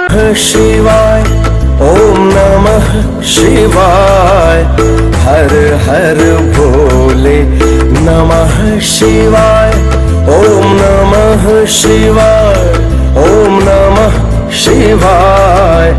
शिवाय ओम नमः शिवाय हर हर भोले नमः शिवाय ओम नमः शिवाय ओम नमः शिवाय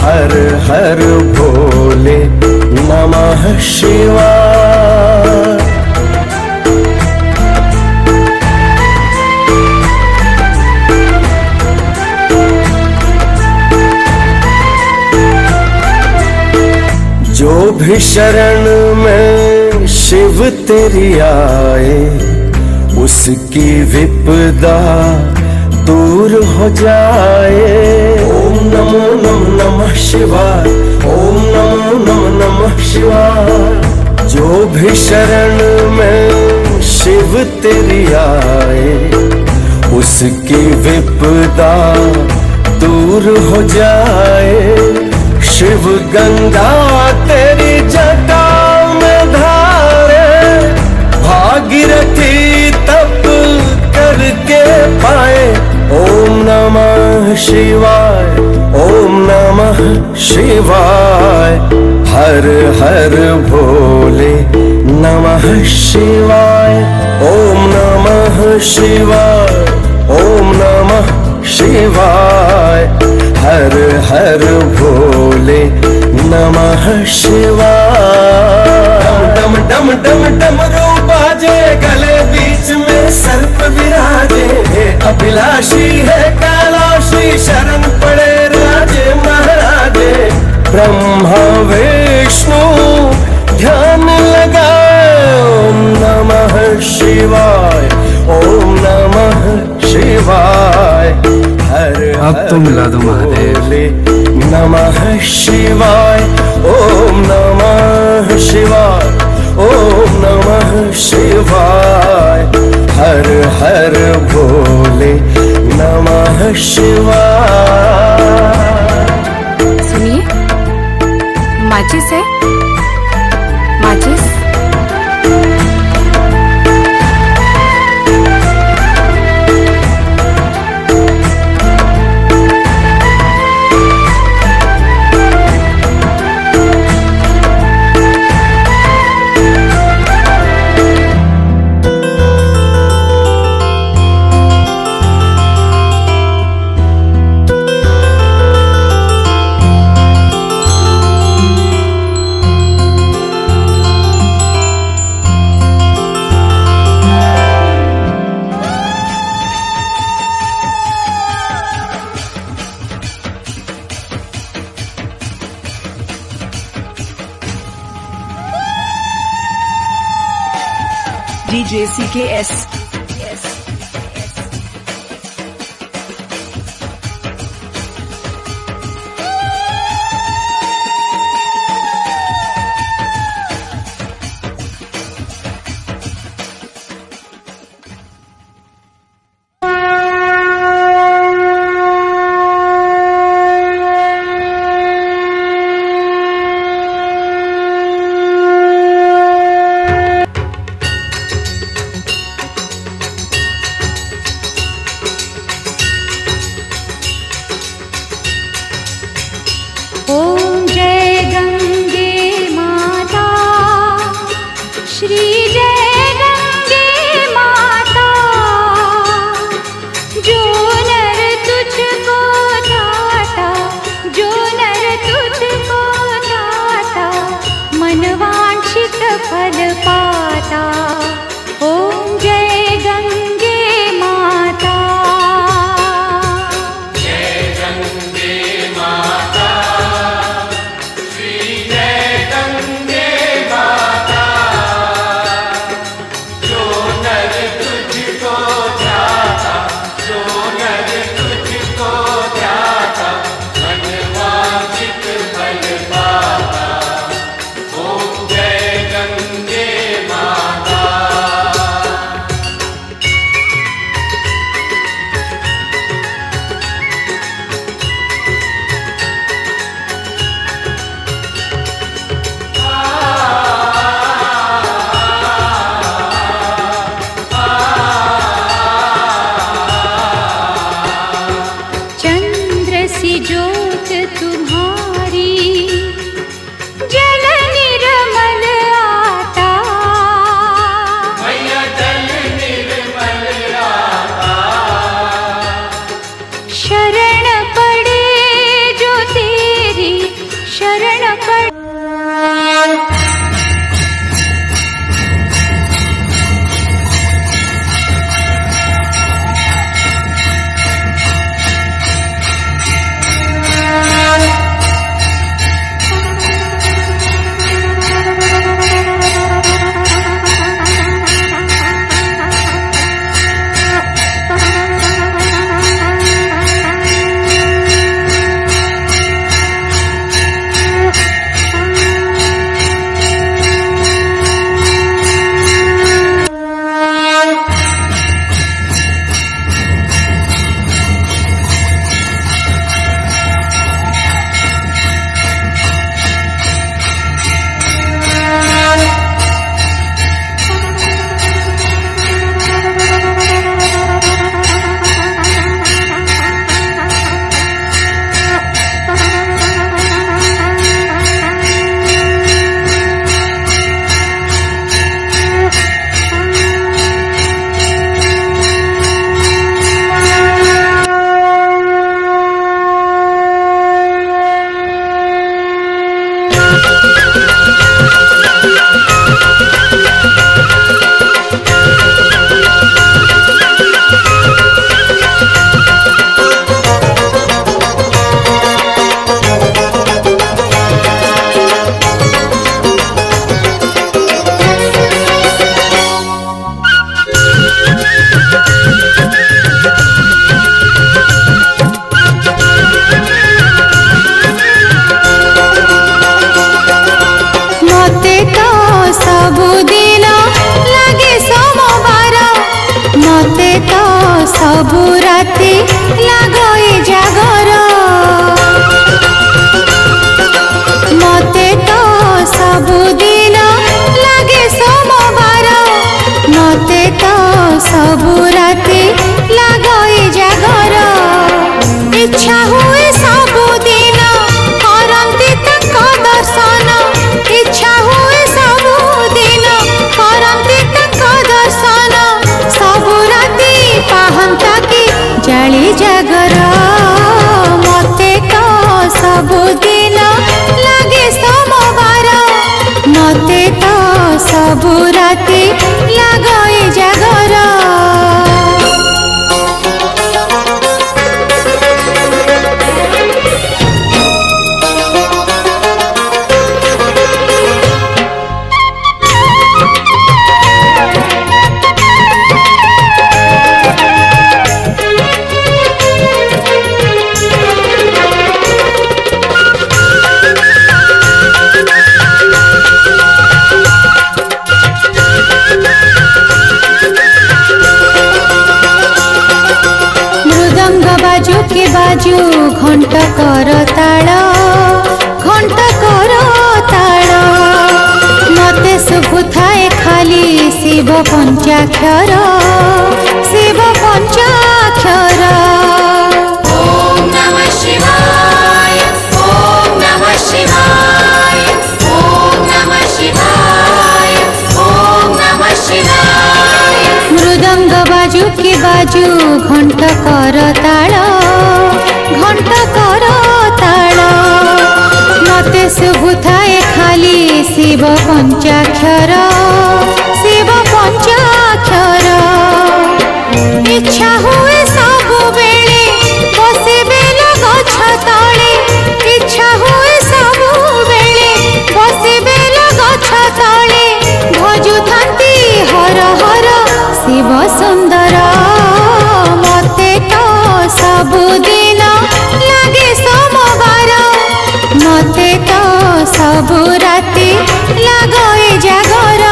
हर हर भोले नमः शिवाय। जो भी शरण में शिव तेरी आए उसकी विपदा दूर हो जाए। ओम नमो नमः शिवाय ओम नमो नमः शिवाय। जो भी शरण में शिव तेरी आए उसकी विपदा दूर हो जाए। शिव गंगा तेरी जटा में धारे भागीरथी तप करके पाए। ओम नमः शिवाय ओम नमः शिवाय हर हर भोले नमः शिवाय ओम नमः शिवाय ओम नमः शिवाय हर हर भोले नमः शिवाय। डम डम डम डमरू बाजे गले बीच में सर्प विराजे। अभिलाषी है कैलाशी शरण पड़े राजे महाराजे। ब्रह्मा विष्णु ध्यान लगाए। ओम नमः शिवाय ओम नमः शिवाय अब तो मिला दो महादेव। नमः शिवाय ओम नमः शिवाय ओम नमः शिवाय हर हर भोले नमः शिवाय। सुनिए, माचिस है? माचिस? DJ CKS। राति लागई जागर मते तो सबुदिन लागे सोमवार मते तो सबु राति लागई जागर इच्छा हुए सबुदिन करंती तक दर्शन इच्छा हुए सबुदिन करंती तक दर्शन सबु राति पाहंता की जाली जागर मते तो सबुदिन लागे सोमवार मते तो सबु राति लागई जागर के बाजू घंट कर ताल मते शुभुथाए खाली शिव पंचाक्षर ओम नमः शिवाय ओम नमः शिवाय ओम नमः शिवाय ओम नमः शिवाय मृदंग बाजू के बाजू घंट कर ताल मते शुभुथाए खाली शिव पंचाक्षर इच्छा हुए सबु बेले बसिबे गछ तले इच्छा हुए सबु बेले बसिबे गछ तले भजुथांती हर हर शिव सुंदर मते तो सबुदिन लागे सोमवार मते तो सबु राति लागई जागर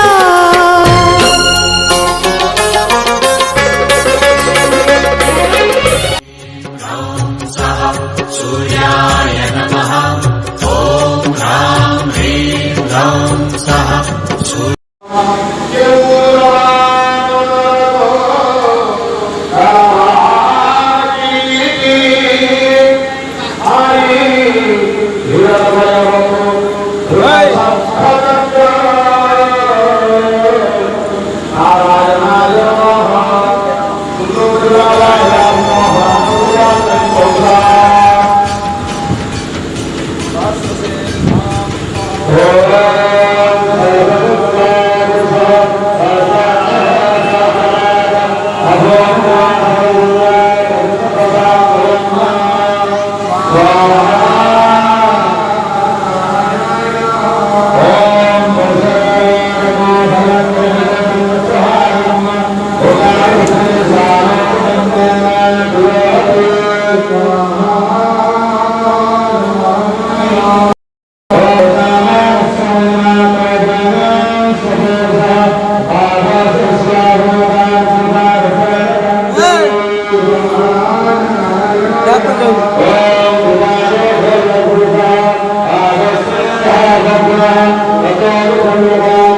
Hey!